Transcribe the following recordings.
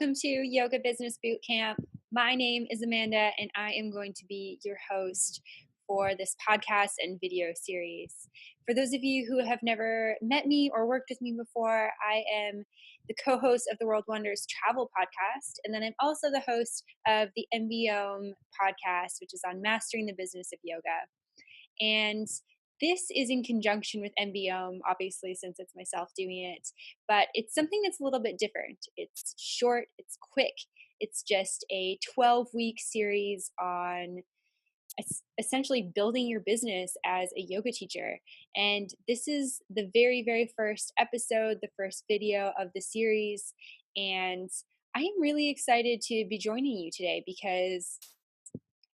Welcome to Yoga Business Bootcamp. My name is Amanda, and I am going to be your host for this podcast and video series. For those of you who have never met me or worked with me before, I am the co-host of the World Wonders Travel Podcast, and then I'm also the host of the MBOM podcast, which is on mastering the business of yoga. And this is in conjunction with MBOM, obviously, since it's myself doing it, but it's something that's a little bit different. It's short, it's quick, it's just a 12-week series on essentially building your business as a yoga teacher. And this is the very, very first episode, the first video of the series. And I am really excited to be joining you today because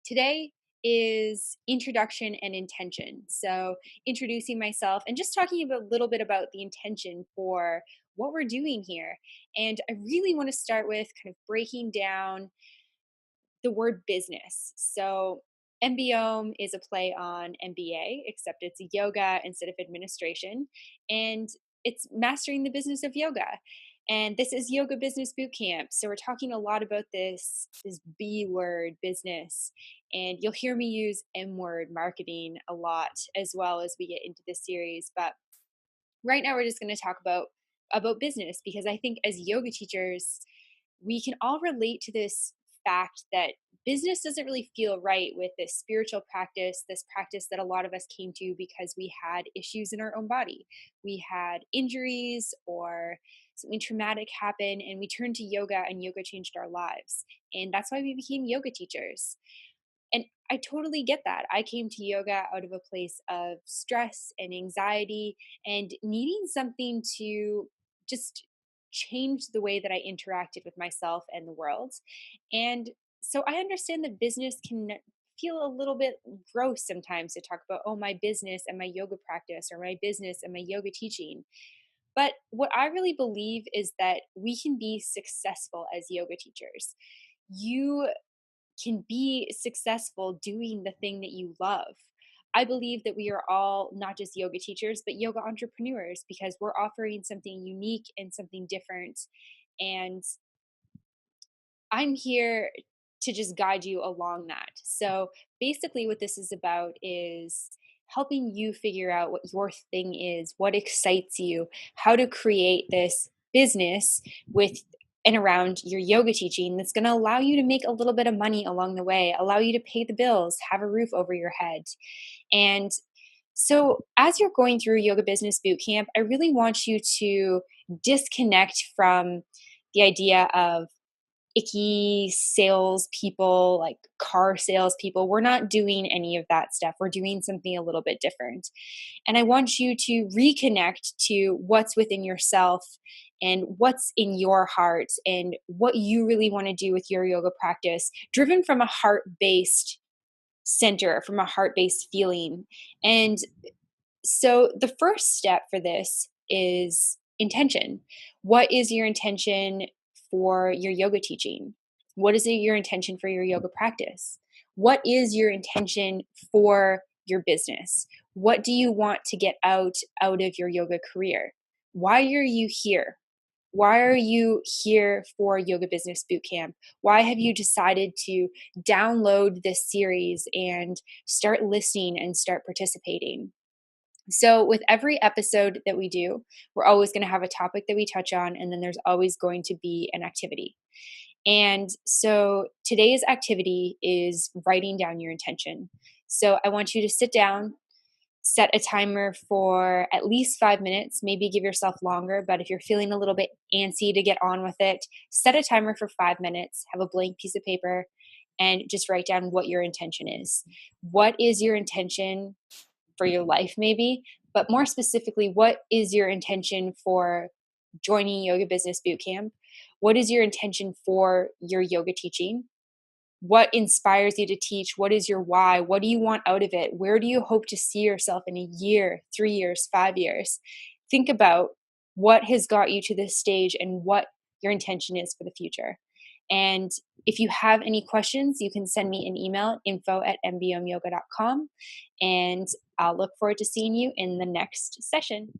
today is introduction and intention. So, introducing myself and just talking a little bit about the intention for what we're doing here. And I really want to start with kind of breaking down the word business. So, MBOM is a play on MBA, except it's yoga instead of administration. And it's mastering the business of yoga. And this is Yoga Business Bootcamp. So we're talking a lot about this B word, business. And you'll hear me use M word, marketing, a lot as well as we get into this series. But right now we're just going to talk about business, because I think as yoga teachers, we can all relate to this fact that business doesn't really feel right with this spiritual practice, this practice that a lot of us came to because we had issues in our own body. We had injuries or something traumatic happen, and we turned to yoga, and yoga changed our lives. And that's why we became yoga teachers. And I totally get that. I came to yoga out of a place of stress and anxiety and needing something to just change the way that I interacted with myself and the world. And so I understand that business can feel a little bit gross sometimes to talk about, oh, my business and my yoga practice, or my business and my yoga teaching. But what I really believe is that we can be successful as yoga teachers. You can be successful doing the thing that you love. I believe that we are all not just yoga teachers, but yoga entrepreneurs, because we're offering something unique and something different. And I'm here to just guide you along that. So basically, what this is about is helping you figure out what your thing is, what excites you, how to create this business with and around your yoga teaching that's going to allow you to make a little bit of money along the way, allow you to pay the bills, have a roof over your head. And so, as you're going through Yoga Business Bootcamp, I really want you to disconnect from the idea of icky salespeople, like car salespeople. We're not doing any of that stuff. We're doing something a little bit different. And I want you to reconnect to what's within yourself and what's in your heart and what you really want to do with your yoga practice, driven from a heart-based center, from a heart-based feeling. And so the first step for this is intention. What is your intention for your yoga teaching? What is your intention for your yoga practice? What is your intention for your business? What do you want to get out of your yoga career? Why are you here? Why are you here for Yoga Business Bootcamp? Why have you decided to download this series and start listening and start participating? So, with every episode that we do, we're always going to have a topic that we touch on, and then there's always going to be an activity. And so, today's activity is writing down your intention. So, I want you to sit down, set a timer for at least 5 minutes, maybe give yourself longer. But if you're feeling a little bit antsy to get on with it, set a timer for 5 minutes, have a blank piece of paper, and just write down what your intention is. What is your intention for your life, maybe, but more specifically, what is your intention for joining Yoga Business Bootcamp? What is your intention for your yoga teaching? What inspires you to teach? What is your why? What do you want out of it? Where do you hope to see yourself in a year, 3 years, 5 years? Think about what has got you to this stage and what your intention is for the future. And if you have any questions, you can send me an email, info@mbomyoga.com, and I'll look forward to seeing you in the next session.